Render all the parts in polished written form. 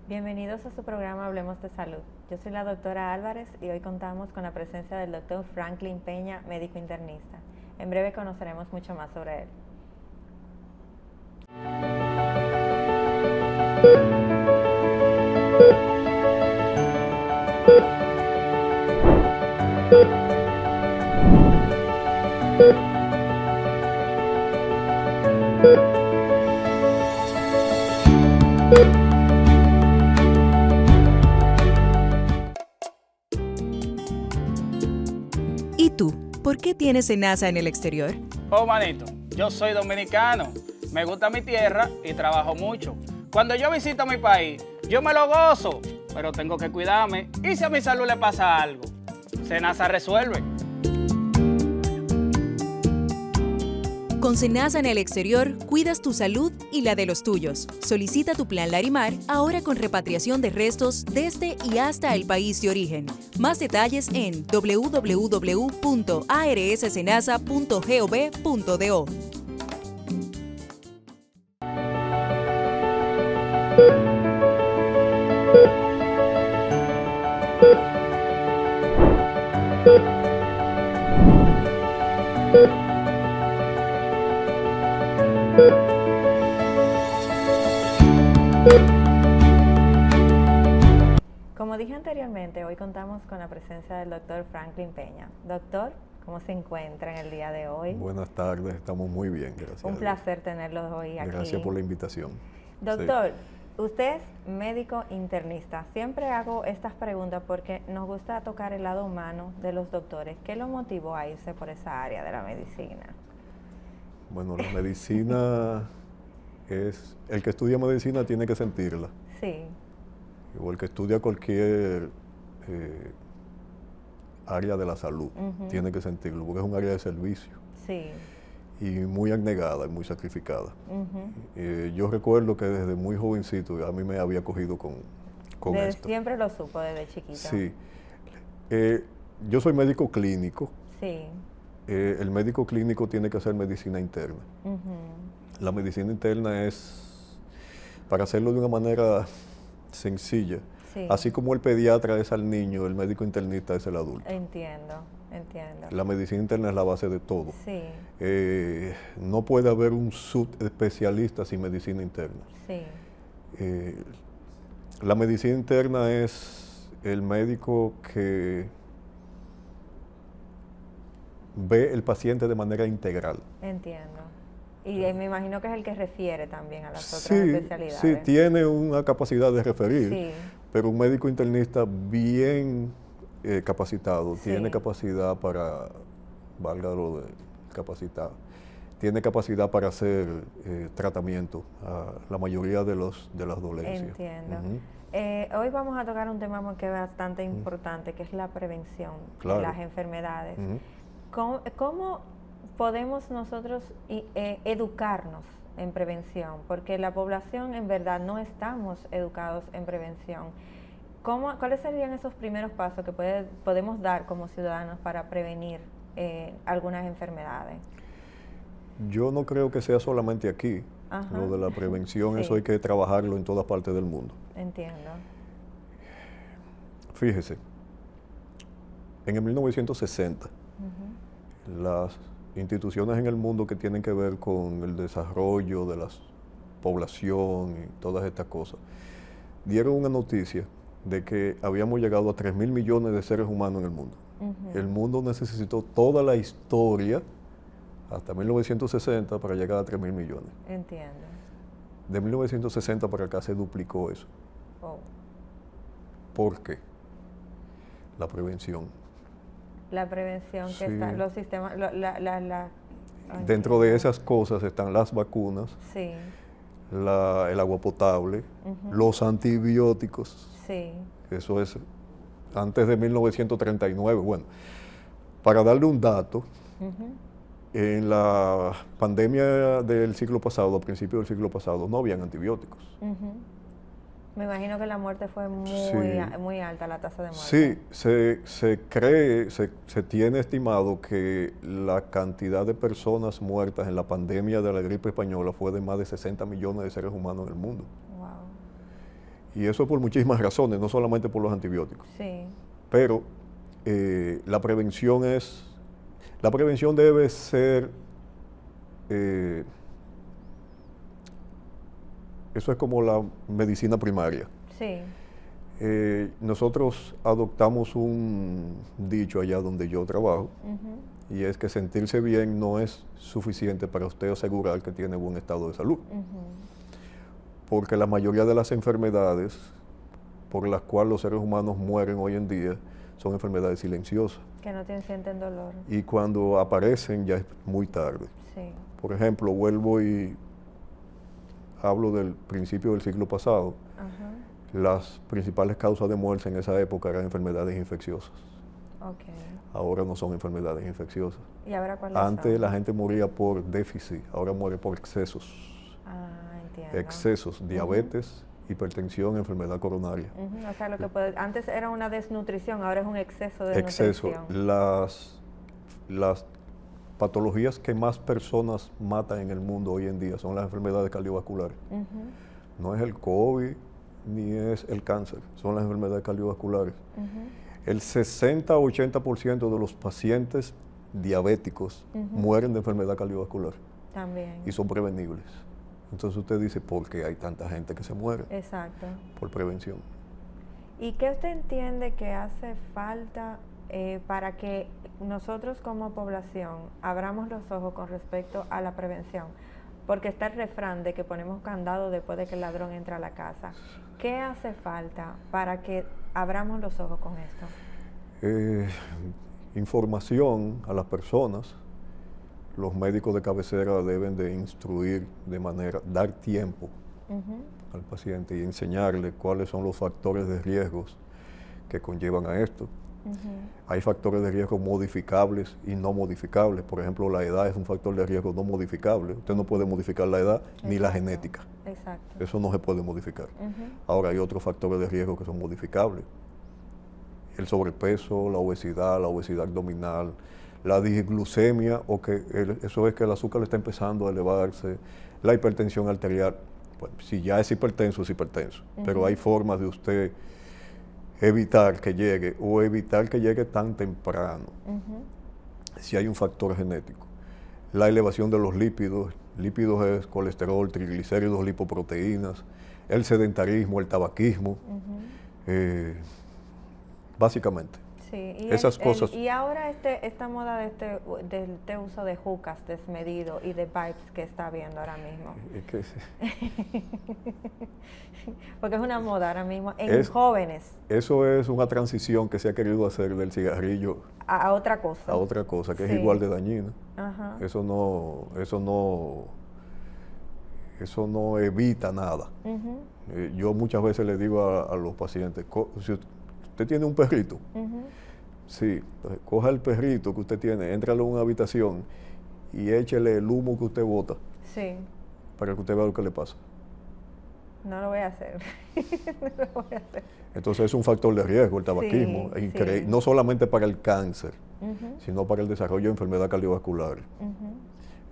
Bienvenidos a su programa Hablemos de Salud. Yo soy la doctora Álvarez y hoy contamos con la presencia del doctor Franklin Peña, médico internista. En breve conoceremos mucho más sobre él. ¿Y tú? ¿Por qué tienes SENASA en el exterior? Oh, manito, yo soy dominicano, me gusta mi tierra y trabajo mucho. Cuando yo visito mi país, yo me lo gozo, pero tengo que cuidarme. ¿Y si a mi salud le pasa algo? SENASA resuelve. Con SENASA en el exterior, cuidas tu salud y la de los tuyos. Solicita tu plan Larimar ahora con repatriación de restos desde y hasta el país de origen. Más detalles en www.arssenasa.gov.do. Como dije anteriormente, hoy contamos con la presencia del doctor Franklin Peña. Doctor, ¿cómo se encuentra en el día de hoy? Buenas tardes, estamos muy bien, gracias. Un placer tenerlos hoy aquí. Gracias por la invitación. Doctor, usted es médico internista. Siempre hago estas preguntas porque nos gusta tocar el lado humano de los doctores. ¿Qué lo motivó a irse por esa área de la medicina? Bueno, la medicina es... El que estudia medicina tiene que sentirla. Sí. O el que estudia cualquier área de la salud tiene que sentirlo, porque es un área de servicio. Sí. Y muy abnegada y muy sacrificada. Yo recuerdo que desde muy jovencito a mí me había cogido con esto. Siempre lo supo desde chiquito. Sí. Yo soy médico clínico. Sí. El médico clínico tiene que hacer medicina interna. La medicina interna es, para hacerlo de una manera sencilla, Sí. así como el pediatra es al niño, el médico internista es el adulto. Entiendo. La medicina interna es la base de todo. Sí. No puede haber un subespecialista sin medicina interna. Sí. La medicina interna es el médico que ve el paciente de manera integral. Entiendo. Y me imagino que es el que refiere también a las otras Sí, especialidades. sí, tiene una capacidad de referir, Sí. pero un médico internista bien capacitado, Sí. tiene capacidad para, valga lo de capacitado, tiene capacidad para hacer tratamiento a la mayoría de las dolencias. Entiendo. Hoy vamos a tocar un tema que es bastante importante, que es la prevención de las enfermedades. ¿Cómo podemos nosotros educarnos en prevención? Porque la población en verdad no estamos educados en prevención. ¿Cuáles serían esos primeros pasos que podemos dar como ciudadanos para prevenir algunas enfermedades? Yo no creo que sea solamente aquí. Lo de la prevención, Sí. eso hay que trabajarlo en todas partes del mundo. Entiendo. Fíjese, en el 1960, las instituciones en el mundo que tienen que ver con el desarrollo de la población y todas estas cosas, dieron una noticia de que habíamos llegado a 3.000 millones de seres humanos en el mundo. El mundo necesitó toda la historia hasta 1960 para llegar a 3.000 millones. Entiendo. De 1960 para acá se duplicó eso. Oh. ¿Por qué? La prevención. La prevención Sí. que está, los sistemas, Dentro de esas cosas están las vacunas, Sí, el agua potable, los antibióticos. sí, Eso es antes de 1939. Bueno, para darle un dato, En la pandemia del siglo pasado, a principios del siglo pasado, no habían antibióticos. Me imagino que la muerte fue muy, Sí. muy alta, la tasa de muerte. Sí, se tiene estimado que la cantidad de personas muertas en la pandemia de la gripe española fue de más de 60 millones de seres humanos en el mundo. Wow. Y eso por muchísimas razones, no solamente por los antibióticos. Sí. Pero la prevención debe ser, eso es como la medicina primaria. Sí. Nosotros adoptamos un dicho allá donde yo trabajo, y es que sentirse bien no es suficiente para usted asegurar que tiene buen estado de salud. Porque la mayoría de las enfermedades por las cuales los seres humanos mueren hoy en día son enfermedades silenciosas. Que no sienten dolor. Y cuando aparecen ya es muy tarde. Sí. Por ejemplo, vuelvo y hablo del principio del siglo pasado. Las principales causas de muerte en esa época eran enfermedades infecciosas. Okay. Ahora no son enfermedades infecciosas. ¿Y ahora cuáles Antes son? la gente moría por déficit, ahora muere por excesos. Entiendo. Excesos, diabetes, hipertensión, enfermedad coronaria. O sea, lo que antes era una desnutrición, ahora es un exceso de Exceso. nutrición. Las patologías que más personas matan en el mundo hoy en día son las enfermedades cardiovasculares. No es el COVID ni es el cáncer, son las enfermedades cardiovasculares. El 60-80% de los pacientes diabéticos mueren de enfermedad cardiovascular. También. Y son prevenibles. Entonces usted dice, ¿por qué hay tanta gente que se muere? Exacto. Por prevención. ¿Y qué usted entiende que hace falta para que nosotros como población abramos los ojos con respecto a la prevención? Porque está el refrán de que ponemos candado después de que el ladrón entra a la casa. ¿Qué hace falta para que abramos los ojos con esto? Información a las personas. Los médicos de cabecera deben de instruir dar tiempo al paciente y enseñarle cuáles son los factores de riesgos que conllevan a esto. Hay factores de riesgo modificables y no modificables. Por ejemplo, la edad es un factor de riesgo no modificable. Usted no puede modificar la edad ni la genética. Exacto. Eso no se puede modificar. Ahora hay otros factores de riesgo que son modificables. El sobrepeso, la obesidad abdominal, la disglucemia, eso es que el azúcar está empezando a elevarse, la hipertensión arterial. Bueno, si ya es hipertenso, es hipertenso. Pero hay formas de usted evitar que llegue o evitar que llegue tan temprano si hay un factor genético. La elevación de los lípidos es colesterol, triglicéridos, lipoproteínas, el sedentarismo, el tabaquismo, básicamente. Sí, esas cosas. Y ahora esta moda de uso de jucas desmedido y de vibes que está habiendo ahora mismo. Porque es una moda ahora mismo en jóvenes. Eso es una transición que se ha querido hacer del cigarrillo a otra cosa. A otra cosa, que es igual de dañina. Eso no evita nada. Yo muchas veces le digo a los pacientes, si usted tiene un perrito, sí, entonces, coja el perrito que usted tiene, éntrale a una habitación y échele el humo que usted bota. Sí. Para que usted vea lo que le pasa. No lo voy a hacer. No lo voy a hacer. Entonces es un factor de riesgo el tabaquismo, sí. No solamente para el cáncer, sino para el desarrollo de enfermedad cardiovascular.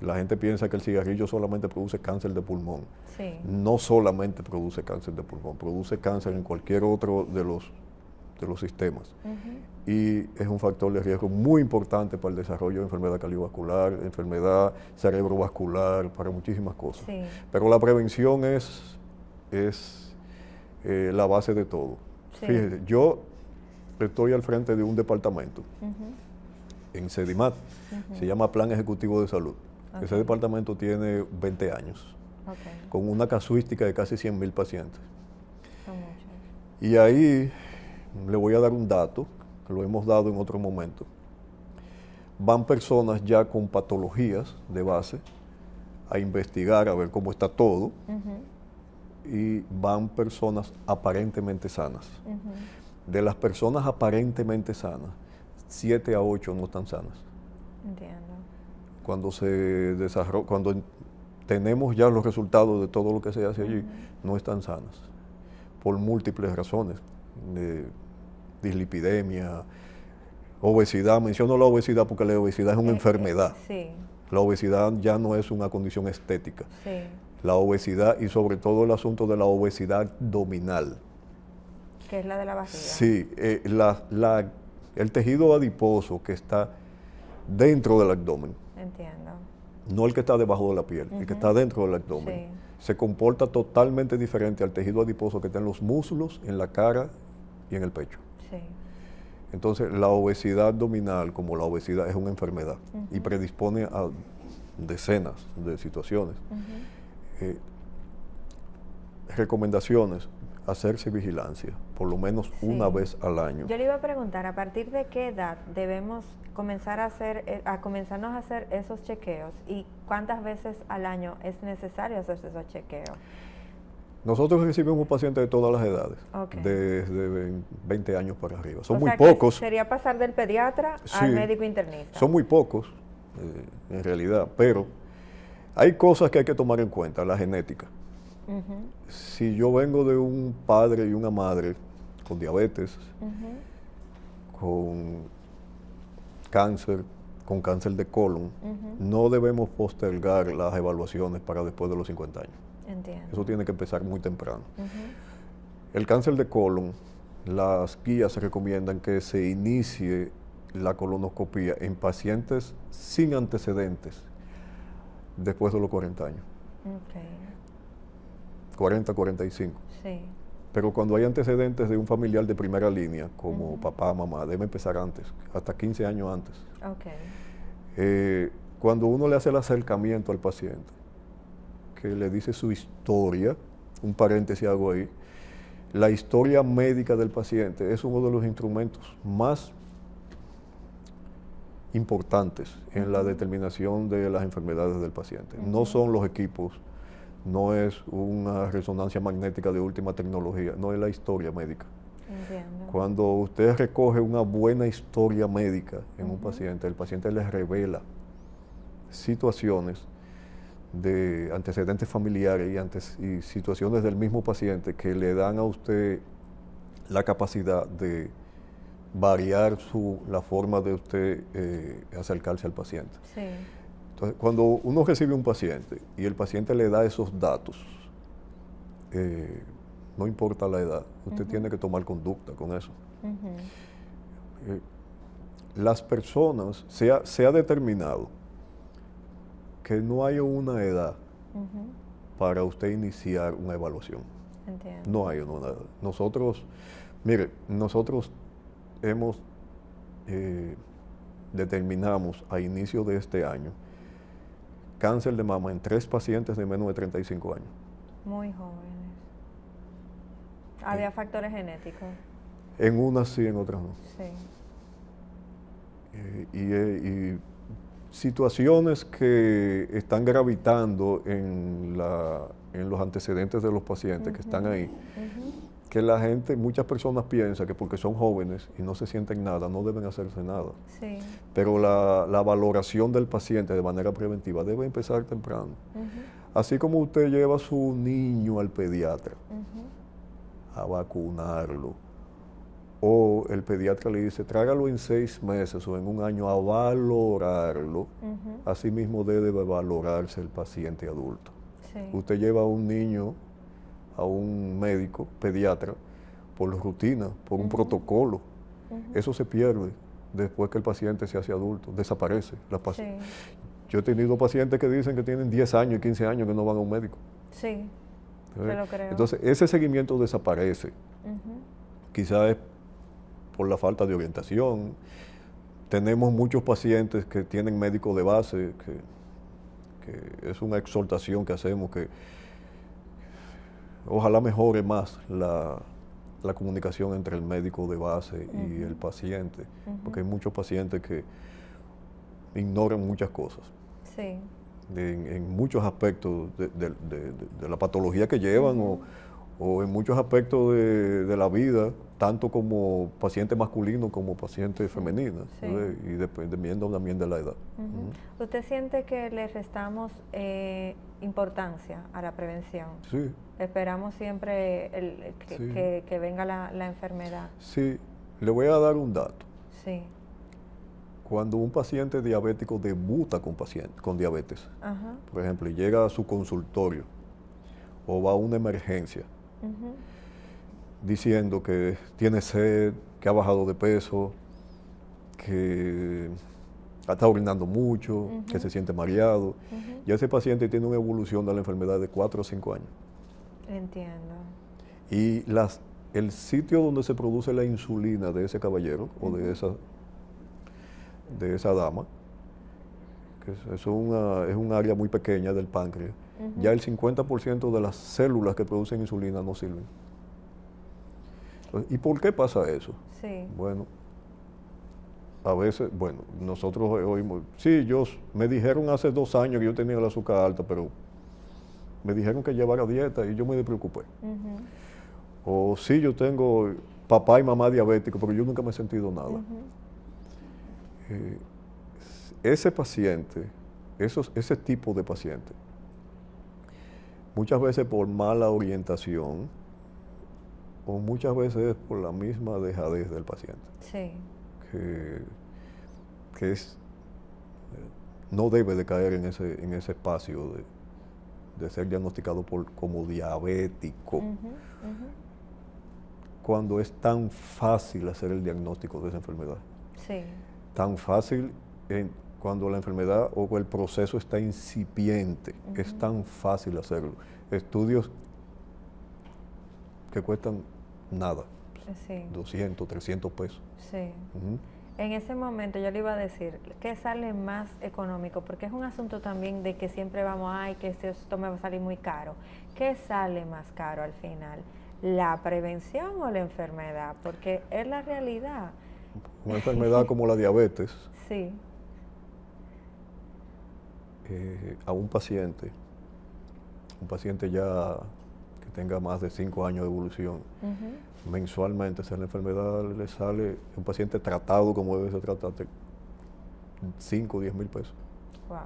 La gente piensa que el cigarrillo solamente produce cáncer de pulmón. Sí. No solamente produce cáncer de pulmón, produce cáncer en cualquier otro de los sistemas. Y es un factor de riesgo muy importante para el desarrollo de enfermedad cardiovascular, enfermedad cerebrovascular, para muchísimas cosas. Sí. Pero la prevención es la base de todo. Sí. Fíjese, yo estoy al frente de un departamento en Sedimat, se llama Plan Ejecutivo de Salud. Ese departamento tiene 20 años, con una casuística de casi 100,000 pacientes. Son muchos. Y ahí le voy a dar un dato, que lo hemos dado en otro momento. Van personas ya con patologías de base a investigar, a ver cómo está todo, y van personas aparentemente sanas. De las personas aparentemente sanas, 7 a 8 no están sanas. Entiendo. cuando se desarrolla, cuando tenemos ya los resultados de todo lo que se hace allí, no están sanas, por múltiples razones, dislipidemia, obesidad. Menciono la obesidad porque la obesidad es una enfermedad. Sí. La obesidad ya no es una condición estética. Sí. La obesidad, y sobre todo el asunto de la obesidad abdominal. Que es la de la barriga. Sí, el tejido adiposo que está dentro del abdomen. Entiendo. No el que está debajo de la piel, el que está dentro del abdomen. Sí. Se comporta totalmente diferente al tejido adiposo que está en los músculos, en la cara y en el pecho. Sí. Entonces, la obesidad abdominal, como la obesidad, es una enfermedad y predispone a decenas de situaciones. Recomendaciones: hacerse vigilancia, por lo menos una vez al año. Yo le iba a preguntar, ¿a partir de qué edad debemos comenzar comenzarnos a hacer esos chequeos? ¿Y cuántas veces al año es necesario hacer esos chequeos? Nosotros recibimos pacientes de todas las edades, desde 20 años para arriba. Son muy pocos. Sería pasar del pediatra al médico internista. Son muy pocos, en realidad, pero hay cosas que hay que tomar en cuenta, la genética. Si yo vengo de un padre y una madre con diabetes, con cáncer de colon, no debemos postergar las evaluaciones para después de los 50 años. Entiendo. Eso tiene que empezar muy temprano. El cáncer de colon, las guías se recomiendan que se inicie la colonoscopía en pacientes sin antecedentes después de los 40 años. 40, 45. Sí. Pero cuando hay antecedentes de un familiar de primera línea, como papá, mamá, debe empezar antes, hasta 15 años antes. Cuando uno le hace el acercamiento al paciente, que le dice su historia, un paréntesis hago ahí, la historia médica del paciente es uno de los instrumentos más importantes en la determinación de las enfermedades del paciente. No son los equipos, no es una resonancia magnética de última tecnología, no es la historia médica. Entiendo. Cuando usted recoge una buena historia médica en un paciente, el paciente le revela situaciones de antecedentes familiares y situaciones del mismo paciente que le dan a usted la capacidad de variar la forma de usted acercarse al paciente. Sí. Entonces, cuando uno recibe un paciente y el paciente le da esos datos, no importa la edad, usted tiene que tomar conducta con eso. Las personas, se ha determinado que no hay una edad para usted iniciar una evaluación. Entiendo. No hay una edad. Nosotros determinamos a inicio de este año cáncer de mama en 3 pacientes de menos de 35 años. Muy jóvenes. ¿Había factores genéticos? En unas sí, en otras no. Sí. Y situaciones que están gravitando en los antecedentes de los pacientes que están ahí, que muchas personas piensan que porque son jóvenes y no se sienten nada, no deben hacerse nada. Sí. Pero la valoración del paciente de manera preventiva debe empezar temprano. Así como usted lleva a su niño al pediatra a vacunarlo, o el pediatra le dice, trágalo en 6 meses o en un año a valorarlo, así mismo debe valorarse el paciente adulto. Sí. Usted lleva a un niño a un médico, pediatra, por rutina, por un protocolo. Eso se pierde después que el paciente se hace adulto, desaparece. Sí. Yo he tenido pacientes que dicen que tienen 10 años y 15 años que no van a un médico. Sí, te lo creo. Entonces, ese seguimiento desaparece. Quizás es por la falta de orientación. Tenemos muchos pacientes que tienen médico de base, que es una exhortación que hacemos, que ojalá mejore más la comunicación entre el médico de base y el paciente, porque hay muchos pacientes que ignoran muchas cosas. Sí. En muchos aspectos de la patología que llevan o en muchos aspectos de la vida, tanto como paciente masculino como paciente femenina, Sí. y dependiendo también de la edad. ¿Usted siente que le restamos importancia a la prevención? Sí, Esperamos siempre Sí. que venga la enfermedad. sí. Le voy a dar un dato. Sí. Cuando un paciente diabético debuta con diabetes, Ajá. por ejemplo, y llega a su consultorio o va a una emergencia Ujú. diciendo que tiene sed, que ha bajado de peso, que está orinando mucho, que se siente mareado, ya ese paciente tiene una evolución de la enfermedad de 4 o 5 años. Entiendo. Y el sitio donde se produce la insulina de ese caballero o de esa dama, que es un área muy pequeña del páncreas, ya el 50% de las células que producen insulina no sirven. Entonces, ¿y por qué pasa eso? Sí. Bueno, a veces, nosotros oímos, sí, me dijeron hace 2 años que yo tenía el azúcar alta, pero me dijeron que llevara dieta y yo me despreocupé. O sí, yo tengo papá y mamá diabéticos, pero yo nunca me he sentido nada. Ese paciente, ese tipo de paciente, muchas veces por mala orientación o muchas veces por la misma dejadez del paciente, Sí. que no debe de caer en ese espacio de ser diagnosticado como diabético, cuando es tan fácil hacer el diagnóstico de esa enfermedad. Sí. Tan fácil cuando la enfermedad o el proceso está incipiente, es tan fácil hacerlo. Estudios que cuestan nada, Sí. 200, 300 pesos. Sí. En ese momento yo le iba a decir, ¿qué sale más económico? Porque es un asunto también de que siempre vamos, que esto me va a salir muy caro. ¿Qué sale más caro al final? ¿La prevención o la enfermedad? Porque es la realidad. Una enfermedad como la diabetes, Sí. a un paciente ya que tenga más de 5 años de evolución, mensualmente, si la enfermedad le sale, un paciente tratado como debe ser tratado, 5 o 10 mil pesos. Wow.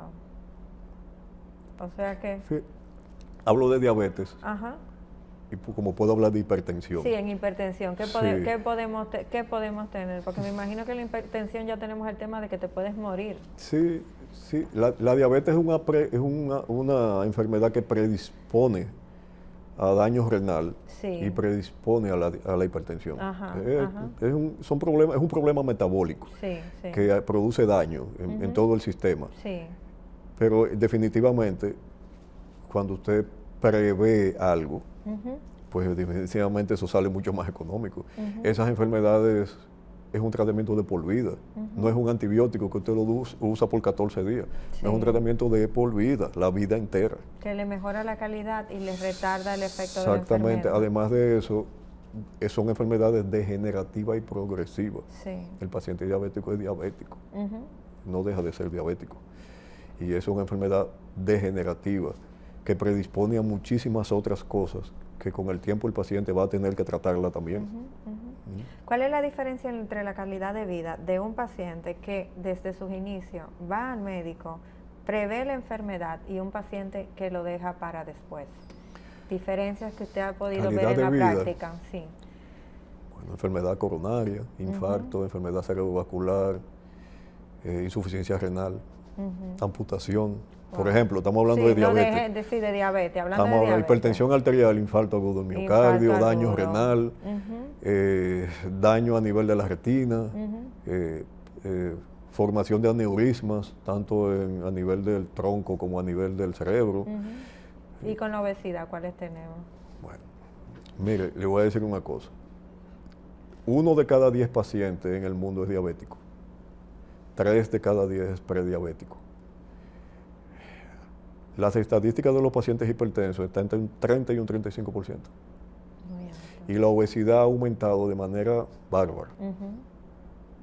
O sea que... Sí. Hablo de diabetes Ajá. y como puedo hablar de hipertensión. Sí, en hipertensión. ¿Qué Sí. podemos tener? Porque me imagino que en la hipertensión ya tenemos el tema de que te puedes morir. Sí, sí. La diabetes es una enfermedad que predispone a daño renal Sí. y predispone a la hipertensión. Ajá, ajá. Es un problema metabólico Sí, sí. que produce daño en todo el sistema. Sí. Pero definitivamente, cuando usted prevé algo, pues definitivamente eso sale mucho más económico. Esas enfermedades es un tratamiento de por vida, no es un antibiótico que usted lo usa por 14 días, Sí. es un tratamiento de por vida, la vida entera. Que le mejora la calidad y le retarda el efecto de la Exactamente, enfermedad. además de eso, son enfermedades degenerativas y progresivas. Sí. El paciente diabético es diabético, no deja de ser diabético. Y es una enfermedad degenerativa que predispone a muchísimas otras cosas que con el tiempo el paciente va a tener que tratarla también. ¿Cuál es la diferencia entre la calidad de vida de un paciente que desde sus inicios va al médico, prevé la enfermedad y un paciente que lo deja para después? Diferencias que usted ha podido Calidad ver en de la vida. práctica. Sí. Bueno, enfermedad coronaria, infarto, enfermedad cerebrovascular, insuficiencia renal, amputación. Por ejemplo, estamos hablando de diabetes. De diabetes, hablando Estamos de hablando de diabetes. hipertensión arterial, infarto agudo del miocardio, Infarto daño agudo. renal, daño a nivel de la retina, formación de aneurismas, tanto a nivel del tronco como a nivel del cerebro. ¿Y con la obesidad cuáles tenemos? Bueno, mire, le voy a decir una cosa. 1 de cada 10 pacientes en el mundo es diabético. 3 de cada 10 es prediabético. Las estadísticas de los pacientes hipertensos están entre un 30 y un 35%. Muy alto. Y la obesidad ha aumentado de manera bárbara.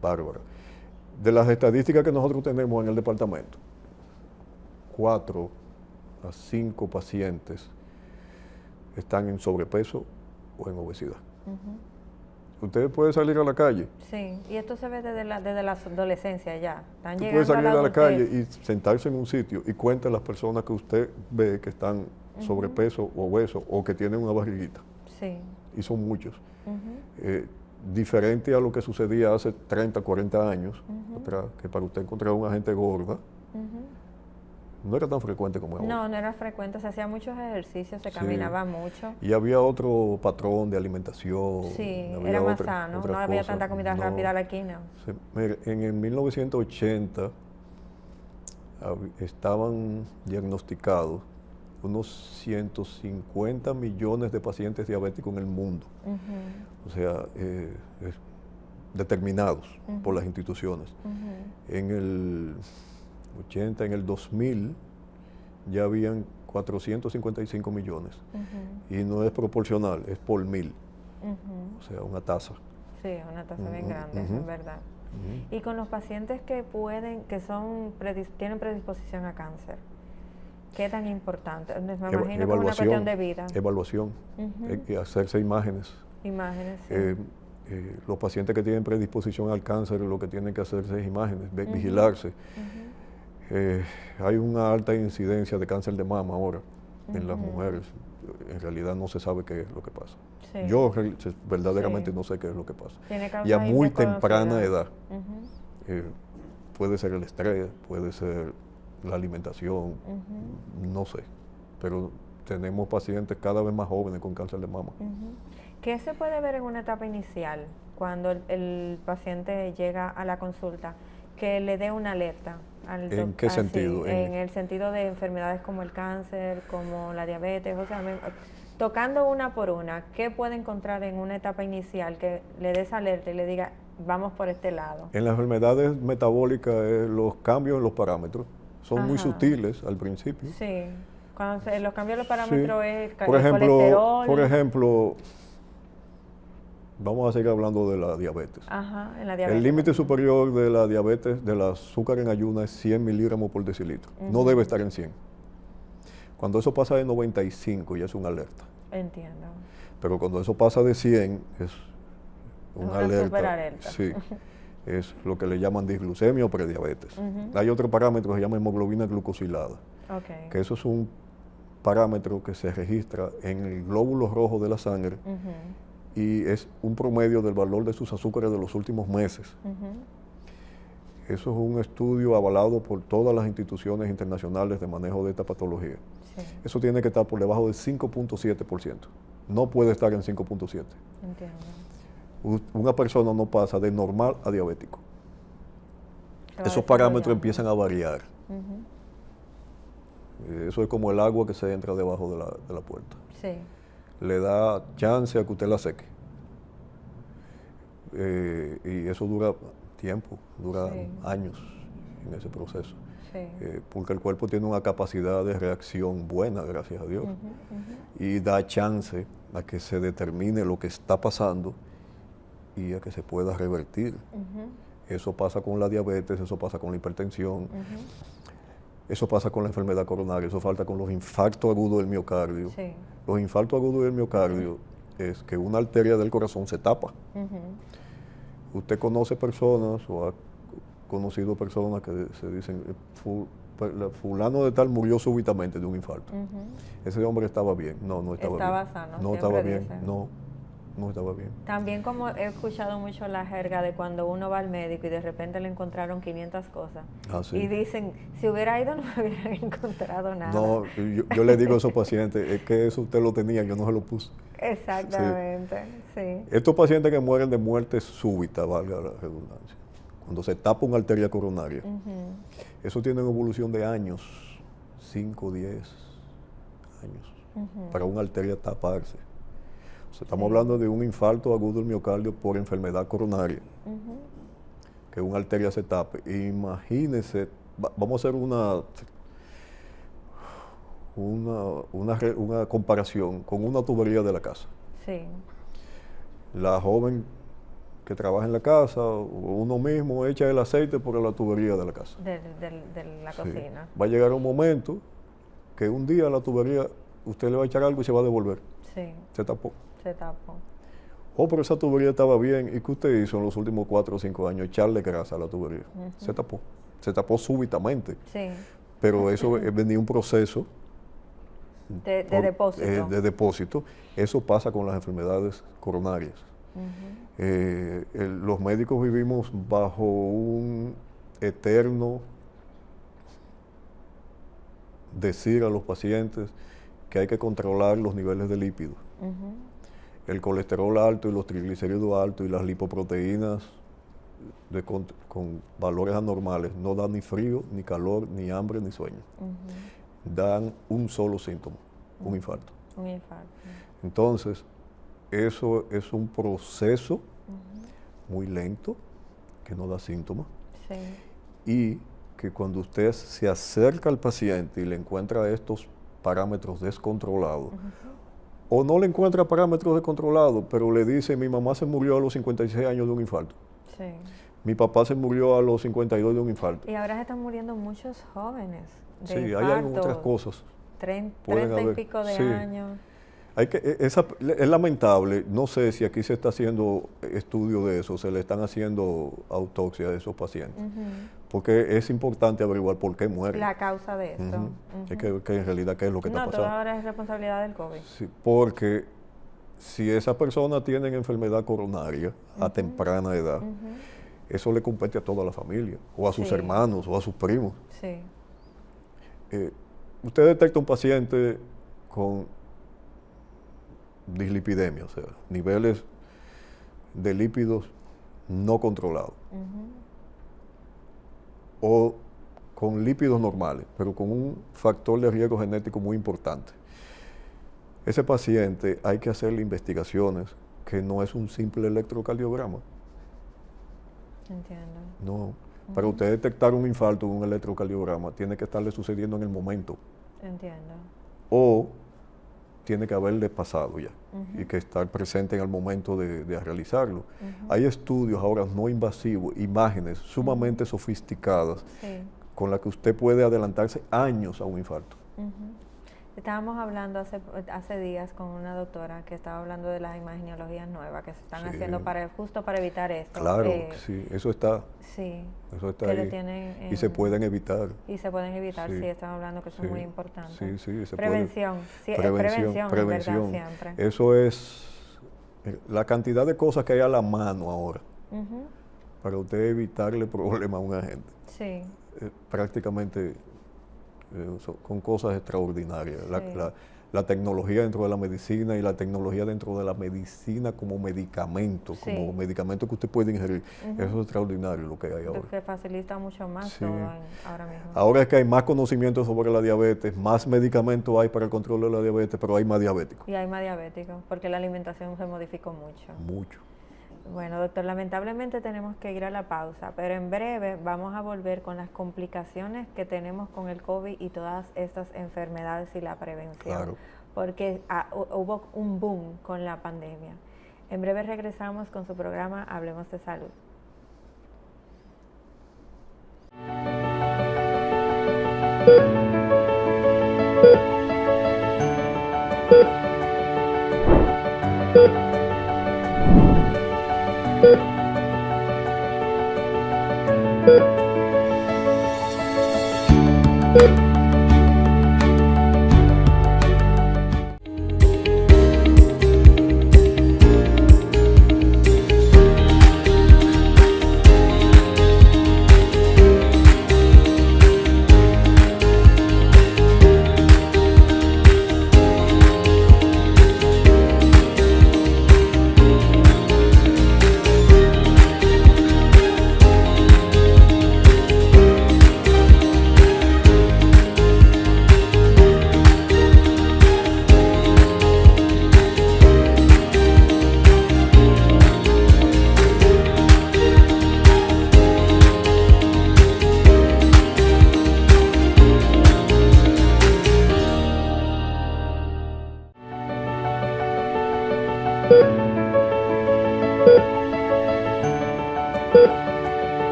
Bárbara. De las estadísticas que nosotros tenemos en el departamento, 4 a 5 pacientes están en sobrepeso o en obesidad. Usted puede salir a la calle. Sí, y esto se ve desde la adolescencia ya. Están Usted llegando puede salir a a la calle y sentarse en un sitio y cuente las personas que usted ve que están sobrepeso o obesos o que tienen una barriguita. Sí. Y son muchos. Diferente a lo que sucedía hace 30, 40 años atrás, que para usted encontrar una gente gorda, no era tan frecuente como ahora. No, no era frecuente, se hacían muchos ejercicios, se caminaba mucho. Y había otro patrón de alimentación. Sí, era más sano, no había tanta comida rápida a la esquina. Sí, mire, en el 1980 estaban diagnosticados unos 150 millones de pacientes diabéticos en el mundo. O sea, determinados por las instituciones. En el 80, en el 2000, ya habían 455 millones. Y no es proporcional, es por 1000. O sea, una tasa. Sí, una tasa bien grande, eso es verdad. Y con los pacientes que tienen predisposición a cáncer, ¿qué tan importante? Me imagino que es una cuestión de vida. Evaluación, hacerse imágenes. Imágenes, sí. Los pacientes que tienen predisposición al cáncer, lo que tienen que hacerse es imágenes, vigilarse. Hay una alta incidencia de cáncer de mama ahora en las mujeres. En realidad no se sabe qué es lo que pasa. Sí. Yo verdaderamente no sé qué es lo que pasa. Y a muy temprana edad. Puede ser el estrés, puede ser la alimentación, no sé. Pero tenemos pacientes cada vez más jóvenes con cáncer de mama. ¿Qué se puede ver en una etapa inicial cuando el paciente llega a la consulta que le dé una alerta? ¿En qué sentido? En el sentido de enfermedades como el cáncer, como la diabetes, o sea, tocando una por una, ¿qué puede encontrar en una etapa inicial que le dé esa alerta y le diga, vamos por este lado? En las enfermedades metabólicas, los cambios en los parámetros son muy sutiles al principio. Sí, cuando los cambios en los parámetros es por ejemplo, Por ejemplo, vamos a seguir hablando de la diabetes. En la diabetes. El límite superior de la diabetes, del azúcar en ayuna, es 100 miligramos por decilitro. No debe estar en 100. Cuando eso pasa de 95 ya es una alerta. Entiendo. Pero cuando eso pasa de 100 es una alerta. Superalerta. Sí, es lo que le llaman disglucemia o prediabetes. Hay otro parámetro que se llama hemoglobina glucosilada. Que eso es un parámetro que se registra en el glóbulo rojo de la sangre y es un promedio del valor de sus azúcares de los últimos meses. Eso es un estudio avalado por todas las instituciones internacionales de manejo de esta patología. Eso tiene que estar por debajo del 5.7%. No puede estar en 5.7%. Entiendo. Una persona no pasa de normal a diabético. Esos parámetros empiezan a variar. Eso es como el agua que se entra debajo de la puerta. Le da chance a que usted la seque. Y eso dura tiempo, dura años en ese proceso. Porque el cuerpo tiene una capacidad de reacción buena, gracias a Dios. Y da chance a que se determine lo que está pasando y a que se pueda revertir. Eso pasa con la diabetes, eso pasa con la hipertensión. Eso pasa con la enfermedad coronaria, eso falta con los infartos agudos del miocardio. Los infartos agudos del miocardio es que una arteria del corazón se tapa. Usted conoce personas o ha conocido personas que se dicen, fulano de tal murió súbitamente de un infarto. Ese hombre estaba bien. No estaba bien. Estaba sano. No estaba bien. No estaba bien. También como he escuchado mucho la jerga de cuando uno va al médico y de repente le encontraron 500 cosas. Y dicen, si hubiera ido no me hubieran encontrado nada. No, yo le digo a esos pacientes, es que eso usted lo tenía, yo no se lo puse. Exactamente, Estos pacientes que mueren de muerte súbita, valga la redundancia, cuando se tapa una arteria coronaria, eso tiene una evolución de años, 5, 10 años, para una arteria taparse. Estamos hablando de un infarto agudo del miocardio por enfermedad coronaria, que una arteria se tape. Imagínense, vamos a hacer una comparación con una tubería de la casa. La joven que trabaja en la casa, o uno mismo echa el aceite por la tubería de la casa. De la cocina. Va a llegar un momento que un día la tubería, usted le va a echar algo y se va a devolver. Se tapó. Se tapó. Oh, pero esa tubería estaba bien. ¿Y qué usted hizo en los últimos 4 o 5 años? Echarle grasa a la tubería. Se tapó. Se tapó súbitamente. Sí. Pero eso venía un proceso de depósito. De depósito. Eso pasa con las enfermedades coronarias. Los médicos vivimos bajo un eterno decir a los pacientes que hay que controlar los niveles de lípidos. El colesterol alto y los triglicéridos altos y las lipoproteínas con valores anormales no dan ni frío, ni calor, ni hambre, ni sueño. Dan un solo síntoma, un infarto. Un infarto. Entonces, eso es un proceso muy lento, que no da síntomas. Sí. Y que cuando usted se acerca al paciente y le encuentra estos parámetros descontrolados, o no le encuentra parámetros descontrolados, pero le dice, mi mamá se murió a los 56 años de un infarto. Sí. Mi papá se murió a los 52 de un infarto. Y ahora se están muriendo muchos jóvenes de sí, infarto, hay algunas otras cosas. 30 y pico de años. Es lamentable, no sé si aquí se está haciendo estudio de eso, se le están haciendo autopsia de esos pacientes, porque es importante averiguar por qué mueren. La causa de esto. Es que en realidad qué es lo que está pasando. No, todo ahora es responsabilidad del COVID. Sí, porque si esas personas tienen enfermedad coronaria a temprana edad, eso le compete a toda la familia, o a sus hermanos, o a sus primos. Sí. Usted detecta un paciente con dislipidemia, o sea, niveles de lípidos no controlados, o con lípidos normales, pero con un factor de riesgo genético muy importante. Ese paciente hay que hacerle investigaciones que no es un simple electrocardiograma. Entiendo. No, para usted detectar un infarto en un electrocardiograma tiene que estarle sucediendo en el momento. Entiendo. O tiene que haberle pasado ya y que estar presente en el momento de realizarlo. Hay estudios ahora no invasivos, imágenes sumamente sofisticadas con las que usted puede adelantarse años a un infarto. Estábamos hablando hace días con una doctora que estaba hablando de las imagenologías nuevas que se están haciendo justo para evitar esto. Claro, sí, eso está. Sí. Eso está que ahí. Y se pueden evitar. Y se pueden evitar, sí, estamos hablando que eso es muy importante. Sí, prevención, prevención, verdad, siempre. Eso es la cantidad de cosas que hay a la mano ahora para usted evitarle problemas a un agente. Sí. Prácticamente con cosas extraordinarias. La tecnología dentro de la medicina y la tecnología dentro de la medicina como medicamento, como medicamento que usted puede ingerir. Eso es extraordinario lo que hay ahora. Que facilita mucho más todo ahora mismo. Ahora es que hay más conocimiento sobre la diabetes, más medicamentos hay para el control de la diabetes, pero hay más diabéticos. Y hay más diabéticos, porque la alimentación se modificó mucho. Mucho. Bueno, doctor, lamentablemente tenemos que ir a la pausa, pero en breve vamos a volver con las complicaciones que tenemos con el COVID y todas estas enfermedades y la prevención, claro, porque hubo un boom con la pandemia. En breve regresamos con su programa Hablemos de Salud.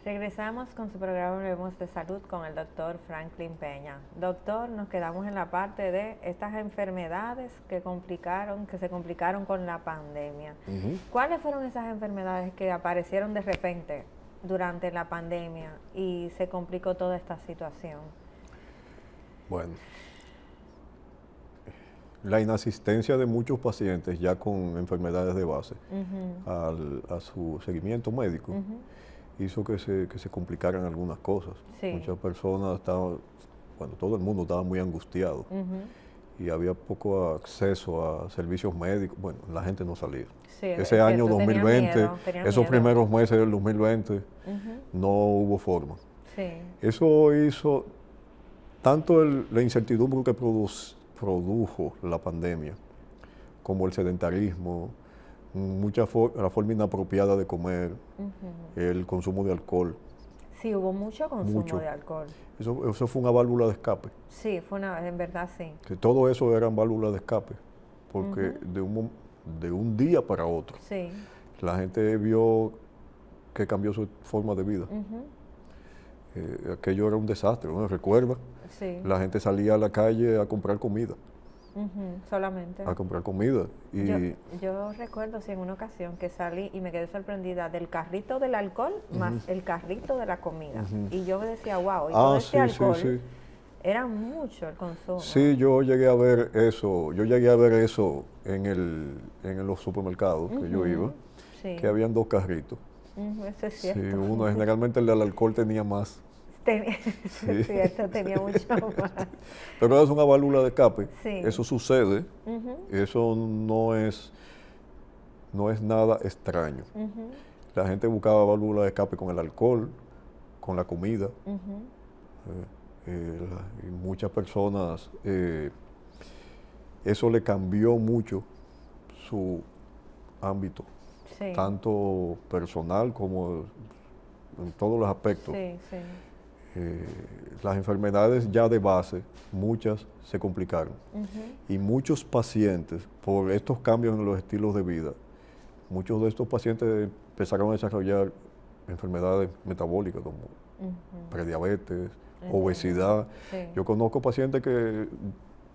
Regresamos con su programa Hablemos de Salud con el doctor Franklin Peña. Doctor, nos quedamos en la parte de estas enfermedades que se complicaron con la pandemia. ¿Cuáles fueron esas enfermedades que aparecieron de repente durante la pandemia y se complicó toda esta situación? Bueno, la inasistencia de muchos pacientes ya con enfermedades de base a su seguimiento médico hizo que se complicaran algunas cosas. Sí. Muchas personas estaban, todo el mundo estaba muy angustiado y había poco acceso a servicios médicos. Bueno, la gente no salía. Sí, ese año 2020, esos primeros meses del 2020, no hubo forma. Sí. Eso hizo tanto la incertidumbre que produjo la pandemia, como el sedentarismo, la forma inapropiada de comer, el consumo de alcohol. Sí, hubo mucho consumo de alcohol. Eso fue una válvula de escape. Sí, en verdad sí. Que todo eso eran válvulas de escape, porque de un día para otro, la gente vio que cambió su forma de vida. Aquello era un desastre, ¿no? ¿Recuerda? Sí. La gente salía a la calle a comprar comida. Solamente. A comprar comida. Y yo recuerdo, en una ocasión que salí y me quedé sorprendida del carrito del alcohol más el carrito de la comida. Y yo me decía, wow, y todo este alcohol era mucho el consumo. Sí, yo llegué a ver eso. Yo llegué a ver eso en los supermercados que yo iba, que habían dos carritos. Eso es cierto. Sí, uno, generalmente el del alcohol tenía más. Es cierto, tenía mucho más. Pero es una válvula de escape. Sí. Eso sucede. Eso no es nada extraño. La gente buscaba válvula de escape con el alcohol, con la comida. Y muchas personas, eso le cambió mucho su ámbito, tanto personal como en todos los aspectos. Las enfermedades ya de base, muchas se complicaron. Y muchos pacientes, por estos cambios en los estilos de vida, muchos de estos pacientes empezaron a desarrollar enfermedades metabólicas como prediabetes, obesidad. Yo conozco pacientes que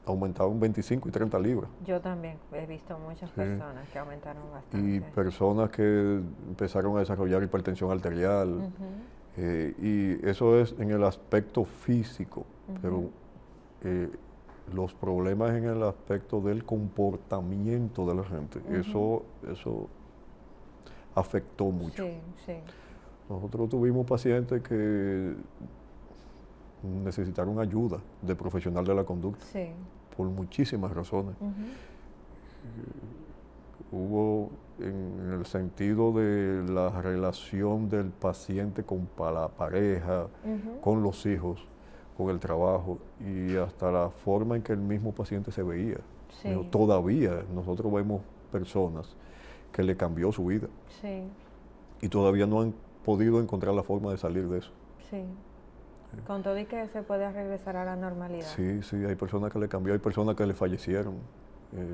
aumentaron 25 y 30 libras. Yo también he visto muchas personas que aumentaron bastante. Y personas que empezaron a desarrollar hipertensión arterial. Y eso es en el aspecto físico, pero los problemas en el aspecto del comportamiento de la gente, eso afectó mucho. Nosotros tuvimos pacientes que necesitaron ayuda de profesional de la conducta por muchísimas razones. Hubo en el sentido de la relación del paciente con la pareja, con los hijos, con el trabajo y hasta la forma en que el mismo paciente se veía. Pero todavía nosotros vemos personas que le cambió su vida y todavía no han podido encontrar la forma de salir de eso. Con todo y que se puede regresar a la normalidad. Sí, hay personas que le cambió, hay personas que le fallecieron.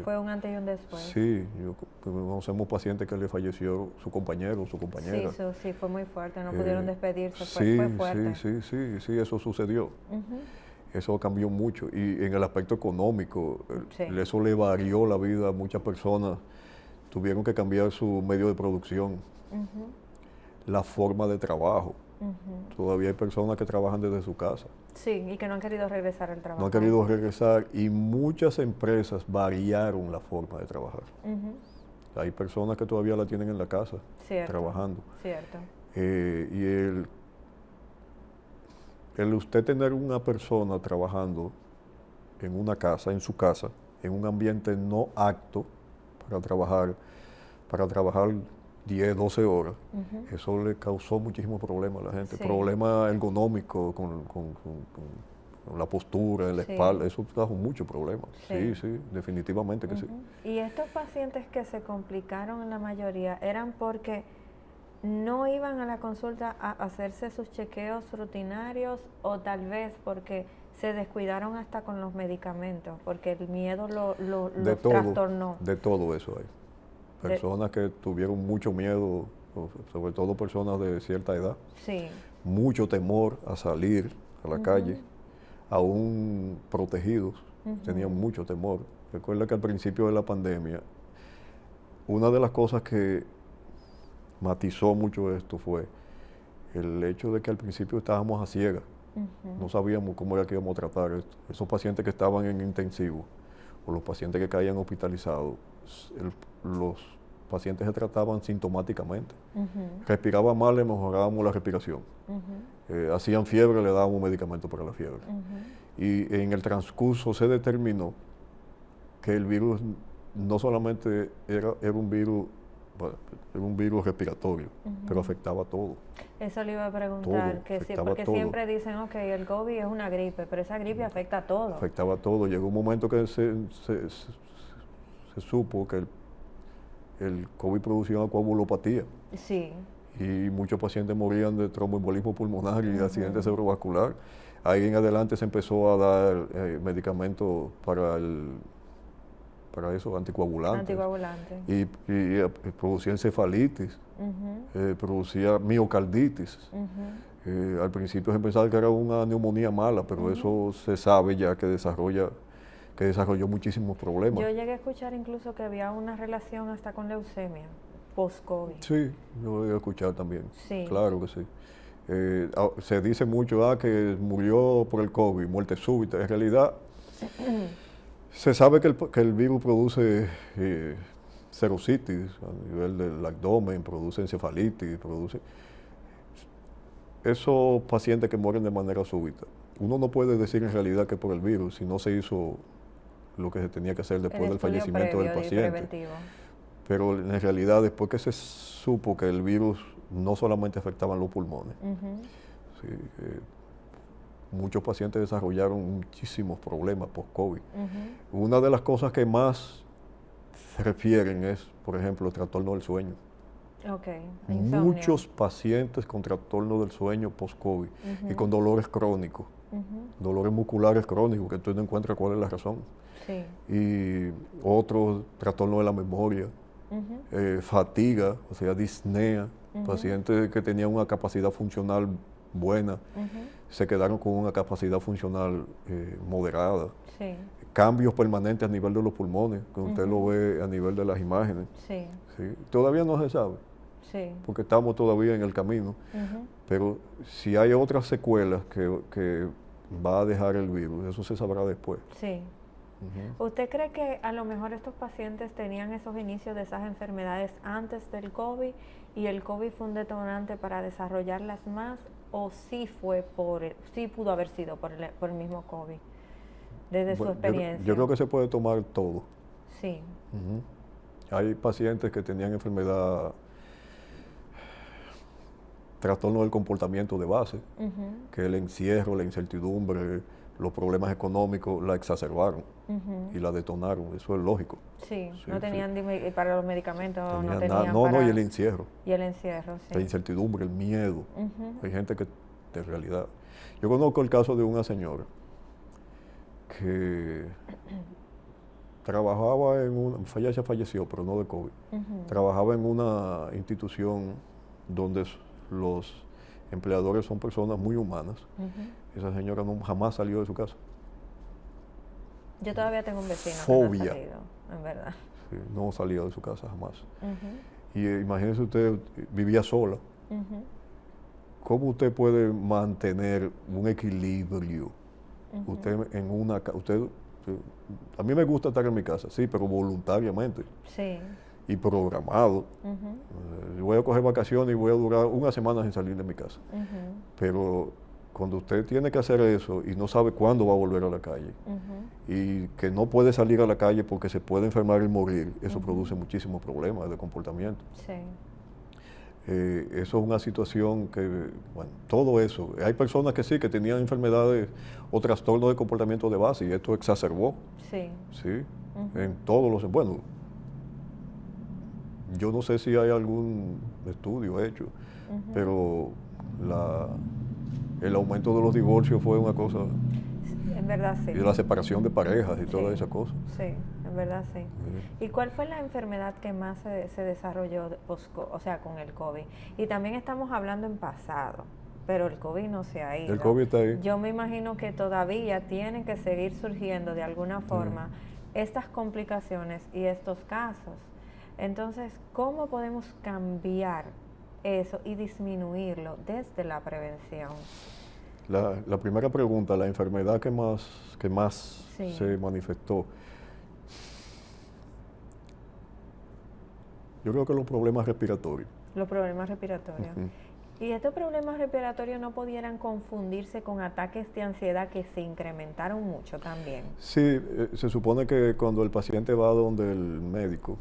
Fue un antes y un después. Sí, conocemos pacientes que le falleció su compañero o su compañera. Sí, fue muy fuerte, no pudieron despedirse, fue fuerte. Sí, eso sucedió. Eso cambió mucho. Y en el aspecto económico, eso le varió la vida a muchas personas. Tuvieron que cambiar su medio de producción, la forma de trabajo. Todavía hay personas que trabajan desde su casa. Sí, y que no han querido regresar al trabajo. No han querido regresar y muchas empresas variaron la forma de trabajar. Hay personas que todavía la tienen en la casa, trabajando. Cierto. Y el usted tener una persona trabajando en una casa, en su casa, en un ambiente no apto para trabajar 10, 12 horas, eso le causó muchísimos problemas a la gente. Problemas ergonómicos con la postura, en la espalda, eso trajo muchos problemas. Sí, definitivamente que sí. Y estos pacientes que se complicaron en la mayoría, ¿eran porque no iban a la consulta a hacerse sus chequeos rutinarios o tal vez porque se descuidaron hasta con los medicamentos, porque el miedo los trastornó? De todo eso hay. personas que tuvieron mucho miedo, sobre todo personas de cierta edad, sí. mucho temor a salir a la calle, aún protegidos, tenían mucho temor. Recuerda que al principio de la pandemia, una de las cosas que matizó mucho esto fue el hecho de que al principio estábamos a ciegas, no sabíamos cómo era que íbamos a tratar esto. Esos pacientes que estaban en intensivo o los pacientes que caían hospitalizados, los pacientes se trataban sintomáticamente. Respiraban mal, le mejorábamos la respiración. Hacían fiebre, le dábamos medicamentos para la fiebre. Y en el transcurso se determinó que el virus no solamente era un virus respiratorio, pero afectaba todo. Eso le iba a preguntar, porque todo. Siempre dicen, ok, el COVID es una gripe, pero esa gripe afecta a todo. Afectaba todo. Llegó un momento que se supo que el COVID producía una coagulopatía. Sí. Y muchos pacientes morían de tromboembolismo pulmonar y accidente cerebrovascular. Ahí en adelante se empezó a dar medicamentos para eso, anticoagulantes. Y producía encefalitis, producía miocarditis. Al principio se pensaba que era una neumonía mala, pero eso se sabe ya que desarrolló muchísimos problemas. Yo llegué a escuchar incluso que había una relación hasta con leucemia, post-COVID. Sí, yo llegué a escuchar también. Sí. Claro que sí. Se dice mucho que murió por el COVID, muerte súbita. En realidad, se sabe que el virus produce serositis a nivel del abdomen, produce encefalitis, esos pacientes que mueren de manera súbita. Uno no puede decir en realidad que por el virus, si no se hizo lo que se tenía que hacer después del fallecimiento del paciente. Pero en realidad, después que se supo que el virus no solamente afectaba los pulmones, sí, muchos pacientes desarrollaron muchísimos problemas post-COVID. Una de las cosas que más se refieren es, por ejemplo, el trastorno del sueño. Muchos pacientes con trastorno del sueño post-COVID y con dolores crónicos, dolores musculares crónicos, que tú no encuentras cuál es la razón. Sí. Y otros trastornos de la memoria, fatiga, o sea, disnea, pacientes que tenían una capacidad funcional buena, se quedaron con una capacidad funcional moderada. Sí. Cambios permanentes a nivel de los pulmones, que usted lo ve a nivel de las imágenes. Sí. ¿Sí? Todavía no se sabe, porque estamos todavía en el camino, pero si hay otras secuelas que va a dejar el virus, eso se sabrá después. Sí. ¿Usted cree que a lo mejor estos pacientes tenían esos inicios de esas enfermedades antes del COVID y el COVID fue un detonante para desarrollarlas más, o sí pudo haber sido por el mismo COVID, desde su experiencia? Yo creo que se puede tomar todo. Sí. Hay pacientes que tenían enfermedad, trastorno del comportamiento de base, que el encierro, la incertidumbre, los problemas económicos la exacerbaron y la detonaron. Eso es lógico. Sí, no tenían para los medicamentos, no tenían y el encierro. Y el encierro, sí. La incertidumbre, el miedo. Hay gente que, de realidad... Yo conozco el caso de una señora que trabajaba ella ya falleció, pero no de COVID. Trabajaba en una institución donde los empleadores son personas muy humanas. Esa señora jamás salió de su casa. Yo todavía tengo un vecino Fobia. que no ha salido, en verdad. Sí, no salía de su casa jamás. Y imagínese usted, vivía sola. ¿Cómo usted puede mantener un equilibrio? Usted a mí me gusta estar en mi casa, sí, pero voluntariamente. Sí. Y programado. Voy a coger vacaciones y voy a durar una semana sin salir de mi casa. Pero cuando usted tiene que hacer eso y no sabe cuándo va a volver a la calle, y que no puede salir a la calle porque se puede enfermar y morir, eso produce muchísimos problemas de comportamiento. Sí. Eso es una situación que, bueno, todo eso. Hay personas que sí, que tenían enfermedades o trastornos de comportamiento de base y esto exacerbó. Sí. Sí, en todos los... Bueno, yo no sé si hay algún estudio hecho, pero el aumento de los divorcios fue una cosa... En verdad, sí. Y de la separación de parejas y todas esas cosas. Sí, en verdad sí. ¿Y cuál fue la enfermedad que más se desarrolló con el COVID? Y también estamos hablando en pasado, pero el COVID no se ha ido. El COVID está ahí. Yo me imagino que todavía tienen que seguir surgiendo de alguna forma estas complicaciones y estos casos. Entonces, ¿cómo podemos cambiar eso y disminuirlo desde la prevención? La primera pregunta, la enfermedad que más se manifestó. Yo creo que los problemas respiratorios. Los problemas respiratorios. ¿Y estos problemas respiratorios no pudieran confundirse con ataques de ansiedad que se incrementaron mucho también? Sí, se supone que cuando el paciente va donde el médico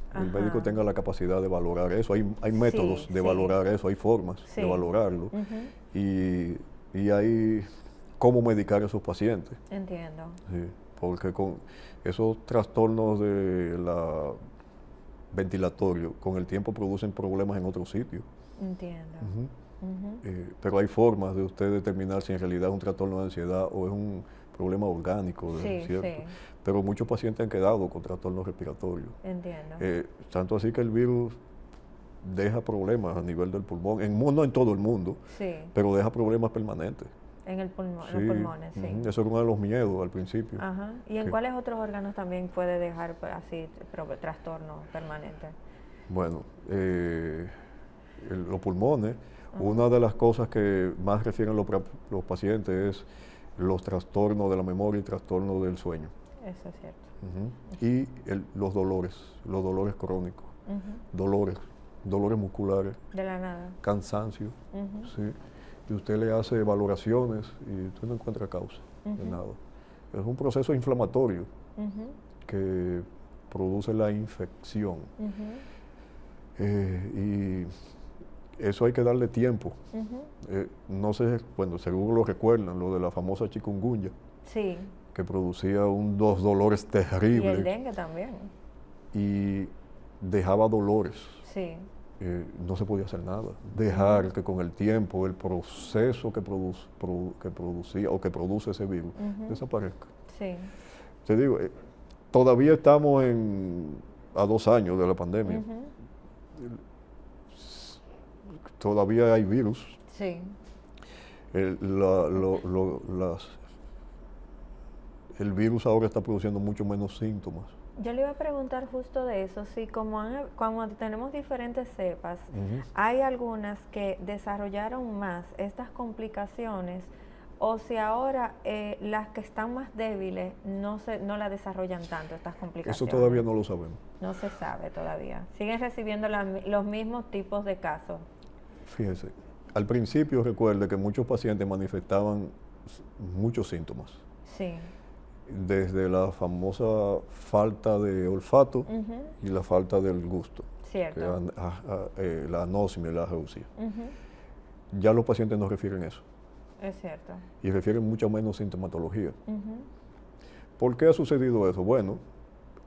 tenga la capacidad de valorar eso. Hay métodos de valorar eso, hay formas de valorarlo. Y hay cómo medicar a esos pacientes. Entiendo. Sí, porque con esos trastornos de la ventilatorio, con el tiempo producen problemas en otros sitios. Entiendo. Pero hay formas de usted determinar si en realidad es un trastorno de ansiedad o es un problema orgánico, ¿cierto? Pero muchos pacientes han quedado con trastornos respiratorios. Entiendo. Tanto así que el virus deja problemas a nivel del pulmón, no en todo el mundo, pero deja problemas permanentes. En el pulmón, los pulmones, Eso era uno de los miedos al principio. ¿Y en cuáles otros órganos también puede dejar así trastornos permanentes? Bueno, los pulmones, una de las cosas que más refieren los pacientes es los trastornos de la memoria y trastornos del sueño. Eso es cierto. Y los dolores crónicos, dolores musculares. De la nada. Cansancio, sí. Y usted le hace valoraciones y usted no encuentra causa de nada. Es un proceso inflamatorio que produce la infección. Y eso hay que darle tiempo. No sé, bueno, seguro lo recuerdan, lo de la famosa chikungunya. Sí. Que producía unos dolores terribles. Y el dengue también. Y dejaba dolores. Sí. No se podía hacer nada. Dejar que con el tiempo el proceso que producía o que produce ese virus desaparezca. Sí. Te digo, todavía estamos a 2 años de la pandemia. Todavía hay virus. Sí. El virus ahora está produciendo mucho menos síntomas. Yo le iba a preguntar justo de eso, si como tenemos diferentes cepas, hay algunas que desarrollaron más estas complicaciones, o si ahora las que están más débiles no la desarrollan tanto, estas complicaciones. Eso todavía no lo sabemos. No se sabe todavía. Siguen recibiendo los mismos tipos de casos. Fíjese, al principio recuerde que muchos pacientes manifestaban muchos síntomas. Sí. Desde la famosa falta de olfato y la falta del gusto. Cierto. La anosmia y la ageusia. Ya los pacientes no refieren eso. Es cierto. Y refieren mucho menos sintomatología. ¿Por qué ha sucedido eso? Bueno,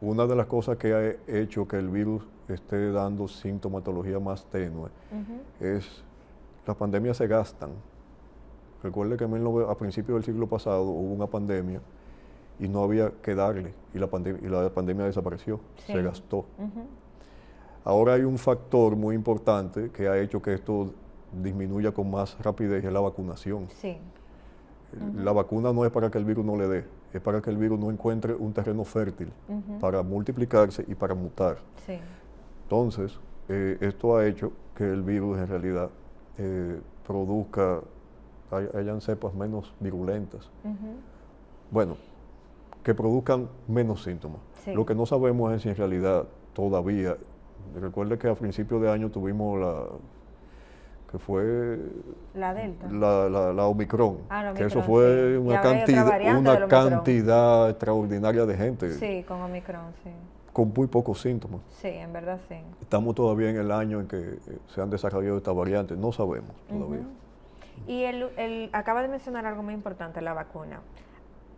una de las cosas que ha hecho que el virus esté dando sintomatología más tenue es las pandemias se gastan. Recuerde que a principios del siglo pasado hubo una pandemia y no había que darle, y la pandemia desapareció, se gastó. Ahora hay un factor muy importante que ha hecho que esto disminuya con más rapidez, es la vacunación. Sí. La vacuna no es para que el virus no le dé, es para que el virus no encuentre un terreno fértil para multiplicarse y para mutar. Sí. Entonces, esto ha hecho que el virus en realidad hayan cepas menos virulentas. Bueno, que produzcan menos síntomas. Sí. Lo que no sabemos es si en realidad todavía, recuerde que a principios de año tuvimos que fue la Delta. La Omicron, La Omicron, que eso fue una cantidad extraordinaria de gente. Sí, con Omicron, sí. Con muy pocos síntomas. Sí, en verdad sí. Estamos todavía en el año en que se han desarrollado estas variantes, no sabemos todavía. Y acaba de mencionar algo muy importante, la vacuna.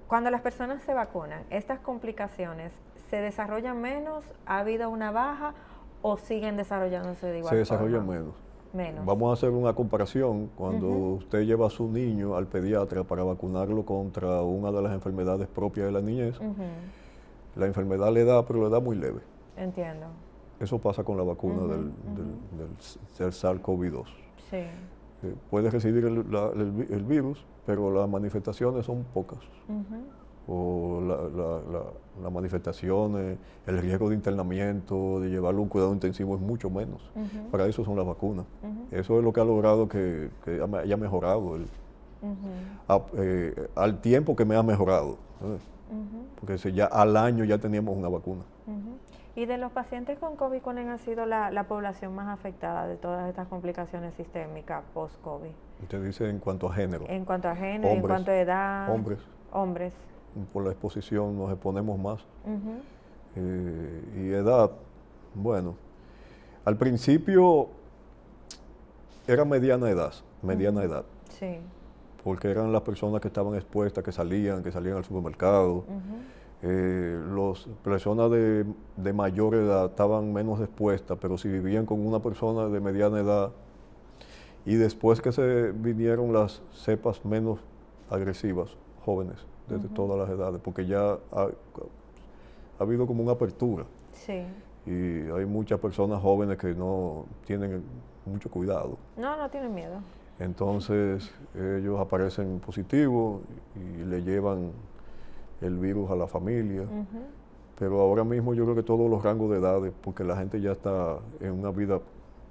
Cuando las personas se vacunan, ¿estas complicaciones se desarrollan menos? ¿Ha habido una baja o siguen desarrollándose de igual forma? Se desarrollan menos. Menos. Vamos a hacer una comparación. Cuando usted lleva a su niño al pediatra para vacunarlo contra una de las enfermedades propias de la niñez, la enfermedad le da, pero le da muy leve. Entiendo. Eso pasa con la vacuna del SARS-CoV-2. Sí. Puede recibir el virus, pero las manifestaciones son pocas. O las manifestaciones, el riesgo de internamiento, de llevarlo a un cuidado intensivo es mucho menos. Para eso son las vacunas. Eso es lo que ha logrado que haya mejorado al tiempo que me ha mejorado. Porque ya al año ya teníamos una vacuna. ¿Y de los pacientes con COVID, cuál ha sido la población más afectada de todas estas complicaciones sistémicas post-COVID? Usted dice en cuanto a género. En cuanto a género, hombres, en cuanto a edad. Hombres. Por la exposición nos exponemos más. Y edad, bueno, al principio era mediana edad. Sí. Porque eran las personas que estaban expuestas, que salían al supermercado. Las personas de mayor edad estaban menos expuestas, pero si vivían con una persona de mediana edad, y después que se vinieron las cepas menos agresivas, jóvenes, desde todas las edades, porque ya ha habido como una apertura. Sí. Y hay muchas personas jóvenes que no tienen mucho cuidado. No tienen miedo. Entonces ellos aparecen positivos y le llevan el virus a la familia. Pero ahora mismo yo creo que todos los rangos de edades, porque la gente ya está en una vida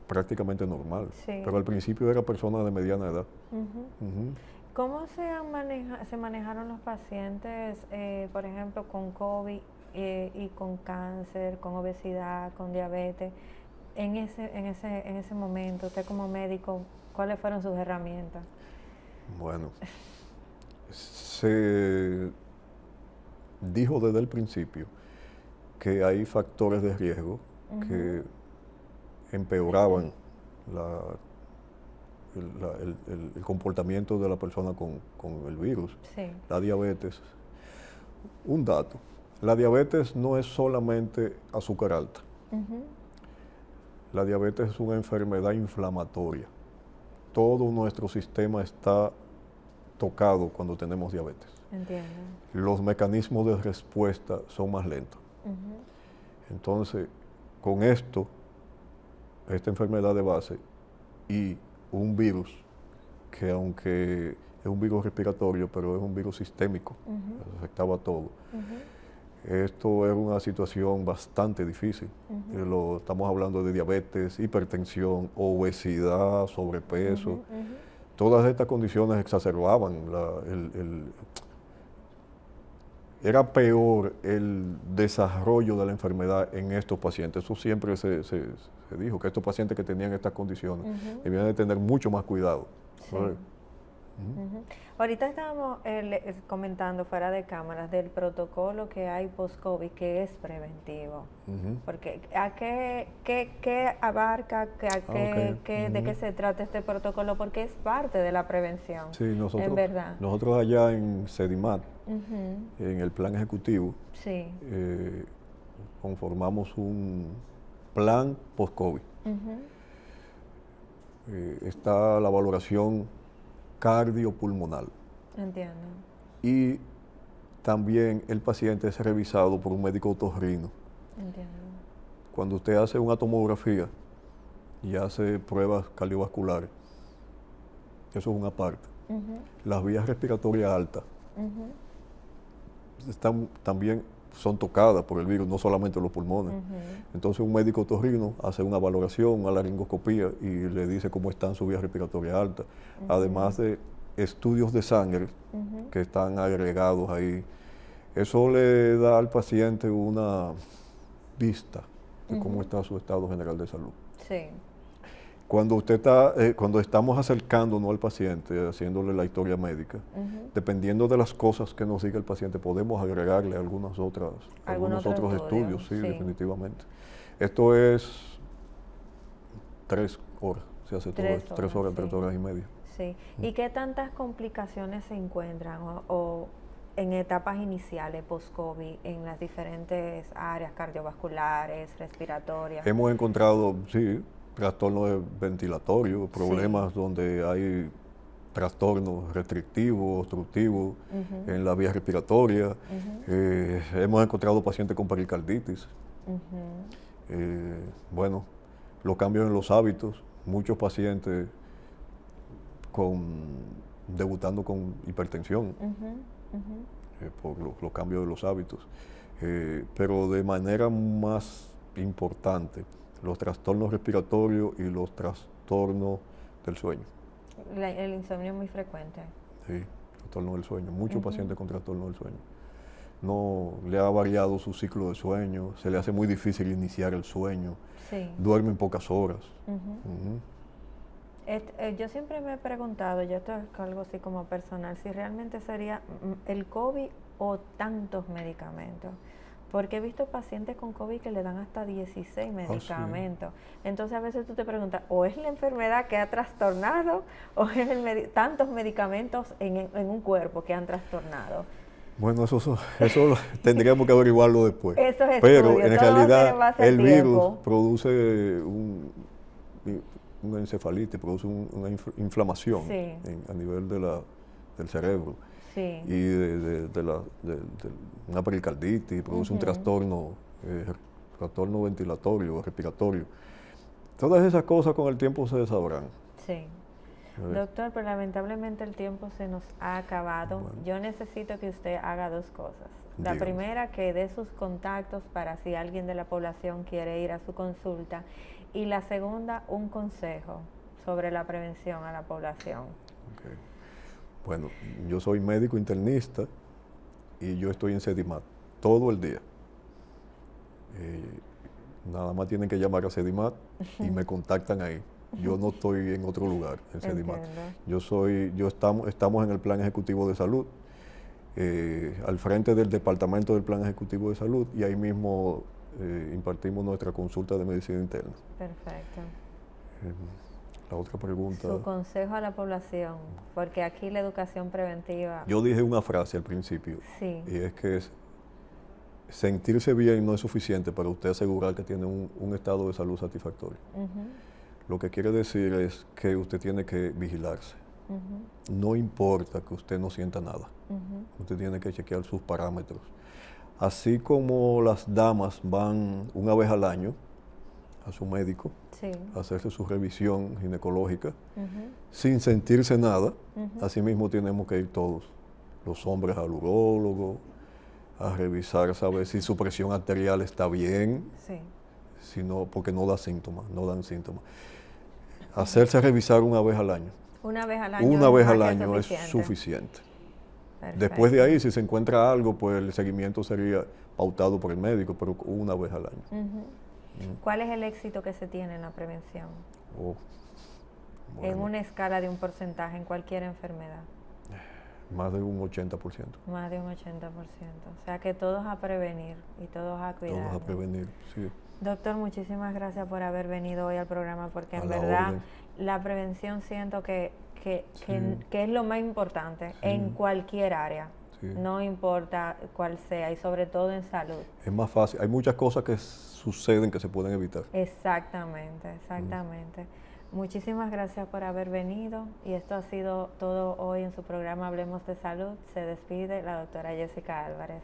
prácticamente normal. Sí. Pero al principio era personas de mediana edad. ¿Cómo se manejaron los pacientes, por ejemplo, con COVID y con cáncer, con obesidad, con diabetes? En ese momento, usted como médico, ¿cuáles fueron sus herramientas? Bueno, se dijo desde el principio que hay factores de riesgo que empeoraban el comportamiento de la persona con el virus. Sí. La diabetes. Un dato, la diabetes no es solamente azúcar alta. La diabetes es una enfermedad inflamatoria. Todo nuestro sistema está tocado cuando tenemos diabetes. Entiendo. Los mecanismos de respuesta son más lentos. Entonces, con esta enfermedad de base y un virus, que aunque es un virus respiratorio, pero es un virus sistémico, afectaba a todo. Esto era una situación bastante difícil. Estamos hablando de diabetes, hipertensión, obesidad, sobrepeso. Todas estas condiciones exacerbaban era peor el desarrollo de la enfermedad en estos pacientes. Eso siempre se dijo, que estos pacientes que tenían estas condiciones debían de tener mucho más cuidado. Sí. Ahorita estábamos comentando fuera de cámaras del protocolo que hay post-COVID, que es preventivo. Porque ¿qué abarca, de qué se trata este protocolo? Porque es parte de la prevención, sí, en verdad. Nosotros allá en CEDIMAT, en el plan ejecutivo, sí. conformamos un plan post-COVID. Está la valoración cardiopulmonar. Entiendo. Y también el paciente es revisado por un médico otorrino. Entiendo. Cuando usted hace una tomografía y hace pruebas cardiovasculares, eso es una parte. Las vías respiratorias altas también son tocadas por el virus, no solamente los pulmones. Entonces un médico otorrino hace una valoración, una laringoscopía y le dice cómo están sus vías respiratorias altas. Además de estudios de sangre que están agregados ahí. Eso le da al paciente una vista de cómo está su estado general de salud. Sí. Cuando cuando estamos acercándonos al paciente, haciéndole la historia médica, dependiendo de las cosas que nos diga el paciente, podemos agregarle algunos otros estudios, sí, definitivamente. Esto es 3 horas, se hace todo esto, 3 horas, 3 horas y media. Sí. ¿Y qué tantas complicaciones se encuentran o en etapas iniciales post-COVID en las diferentes áreas cardiovasculares, respiratorias? Hemos encontrado, sí, trastornos ventilatorios, problemas donde hay trastornos restrictivos, obstructivos en la vía respiratoria. Hemos encontrado pacientes con pericarditis. Bueno, los cambios en los hábitos, muchos pacientes debutando con hipertensión por los cambios de los hábitos. Pero de manera más importante, los trastornos respiratorios y los trastornos del sueño. El insomnio es muy frecuente. Sí, trastorno del sueño. Muchos pacientes con trastorno del sueño. No le ha variado su ciclo de sueño, se le hace muy difícil iniciar el sueño, duermen pocas horas. Yo siempre me he preguntado, yo esto es algo así como personal, si realmente sería el COVID o tantos medicamentos. Porque he visto pacientes con COVID que le dan hasta 16 medicamentos. Entonces a veces tú te preguntas, o es la enfermedad que ha trastornado, o es tantos medicamentos en un cuerpo que han trastornado. Bueno, eso tendríamos que averiguarlo después. Eso es Pero estudio, en realidad el virus produce una encefalitis, produce una inflamación a nivel del cerebro. Sí. Y de una pericarditis, produce un trastorno ventilatorio, respiratorio. Todas esas cosas con el tiempo se sabrán. Sí. Doctor, pero lamentablemente el tiempo se nos ha acabado. Bueno. Yo necesito que usted haga dos cosas. La primera, que dé sus contactos para si alguien de la población quiere ir a su consulta. Y la segunda, un consejo sobre la prevención a la población. Okay. Bueno, yo soy médico internista y yo estoy en Sedimat todo el día. Nada más tienen que llamar a Sedimat y me contactan ahí. Yo no estoy en otro lugar en Sedimat. Estamos en el Plan Ejecutivo de Salud, al frente del Departamento del Plan Ejecutivo de Salud, y ahí mismo impartimos nuestra consulta de medicina interna. Perfecto. La otra pregunta. Su consejo a la población, porque aquí la educación preventiva. Yo dije una frase al principio, y es que sentirse bien no es suficiente para usted asegurar que tiene un estado de salud satisfactorio. Lo que quiere decir es que usted tiene que vigilarse. No importa que usted no sienta nada. Usted tiene que chequear sus parámetros. Así como las damas van una vez al año a su médico, a hacerse su revisión ginecológica, sin sentirse nada, así mismo tenemos que ir todos, los hombres al urólogo, a revisar, saber si su presión arterial está bien, porque no dan síntomas. Hacerse revisar una vez al año. Una vez al año. Una vez al año es suficiente. Perfecto. Después de ahí, si se encuentra algo, pues el seguimiento sería pautado por el médico, pero una vez al año. ¿Cuál es el éxito que se tiene en la prevención? En una escala de un porcentaje en cualquier enfermedad. Más de un 80%. Más de un 80%. O sea que todos a prevenir y todos a cuidar. Todos a prevenir, sí. Doctor, muchísimas gracias por haber venido hoy al programa, porque en verdad la prevención siento que es lo más importante en cualquier área. No importa cuál sea, y sobre todo en salud. Es más fácil. Hay muchas cosas que suceden que se pueden evitar. Exactamente. Muchísimas gracias por haber venido, y esto ha sido todo hoy en su programa Hablemos de Salud. Se despide la doctora Jessica Álvarez.